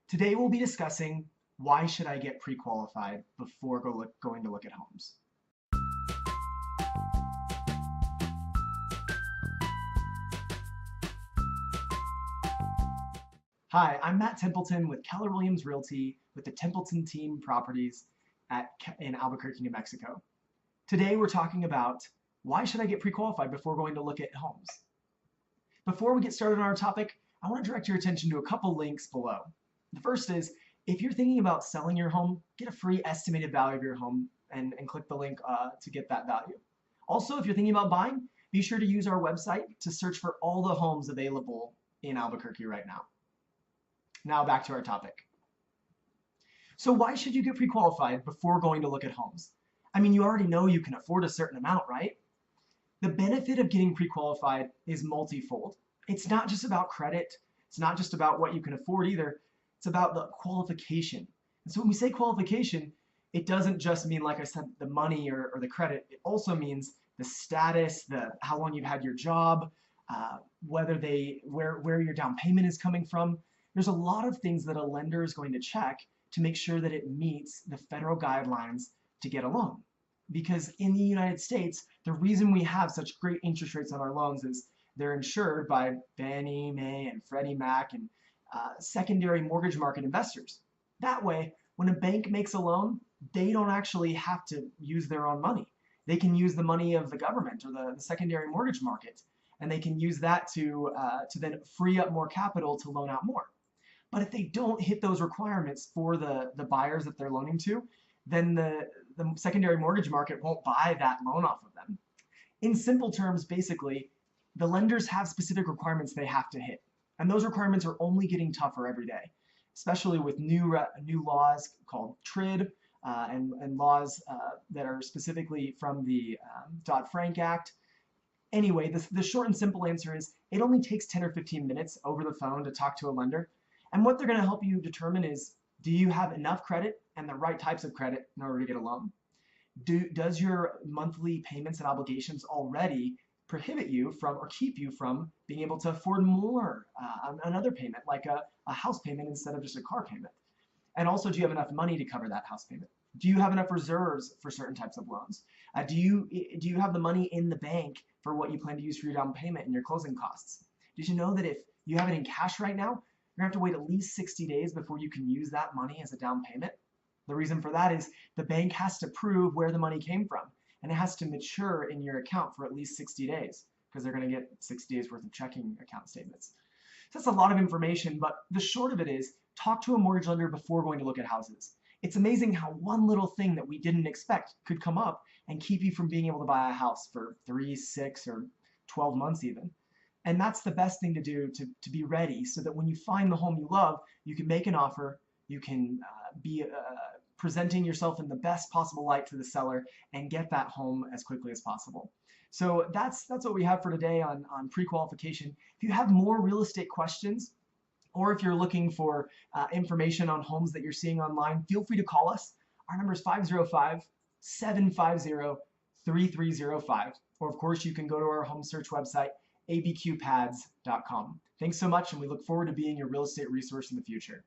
Today we'll be discussing why should I get pre-qualified before going to look at homes. Hi, I'm Matt Templeton with Keller Williams Realty with the Templeton Team properties in Albuquerque, New Mexico. Today we're talking about why should I get pre-qualified before going to look at homes. Before we get started on our topic, I want to direct your attention to a couple links below. The first is, if you're thinking about selling your home, get a free estimated value of your home and click the link to get that value. Also, if you're thinking about buying, be sure to use our website to search for all the homes available in Albuquerque right now. Now back to our topic. So why should you get pre-qualified before going to look at homes? I mean, you already know you can afford a certain amount, right? The benefit of getting pre-qualified is multifold. It's not just about credit. It's not just about what you can afford either. It's about the qualification. And so when we say qualification, it doesn't just mean, like I said, the money or the credit. It also means the status, how long you've had your job, where your down payment is coming from. There's a lot of things that a lender is going to check to make sure that it meets the federal guidelines to get a loan. Because in the United States, the reason we have such great interest rates on our loans is they're insured by Fannie Mae and Freddie Mac and secondary mortgage market investors. That way, when a bank makes a loan, they don't actually have to use their own money. They can use the money of the government or the secondary mortgage market, and they can use that to then free up more capital to loan out more. But if they don't hit those requirements for the buyers that they're loaning to, then the secondary mortgage market won't buy that loan off of them. In simple terms, basically, the lenders have specific requirements they have to hit. And those requirements are only getting tougher every day, especially with new laws called TRID and laws that are specifically from the Dodd-Frank Act. Anyway, the short and simple answer is it only takes 10 or 15 minutes over the phone to talk to a lender. And what they're going to help you determine is, do you have enough credit and the right types of credit in order to get a loan? Does your monthly payments and obligations already prohibit you from or keep you from being able to afford more another payment, like a house payment instead of just a car payment? And also, do you have enough money to cover that house payment? Do you have enough reserves for certain types of loans? Do you have the money in the bank for what you plan to use for your down payment and your closing costs? Did you know that if you have it in cash right now, you're going to have to wait at least 60 days before you can use that money as a down payment? The reason for that is the bank has to prove where the money came from, and it has to mature in your account for at least 60 days because they're going to get 60 days worth of checking account statements. So that's a lot of information, but the short of it is talk to a mortgage lender before going to look at houses. It's amazing how one little thing that we didn't expect could come up and keep you from being able to buy a house for 3, 6, or 12 months even. And that's the best thing to do to be ready so that when you find the home you love, you can make an offer, you can be presenting yourself in the best possible light to the seller and get that home as quickly as possible. So that's what we have for today on pre-qualification. If you have more real estate questions, or if you're looking for information on homes that you're seeing online, feel free to call us. Our number is 505-750-3305. Or of course, you can go to our home search website, abqpads.com. Thanks so much, and we look forward to being your real estate resource in the future.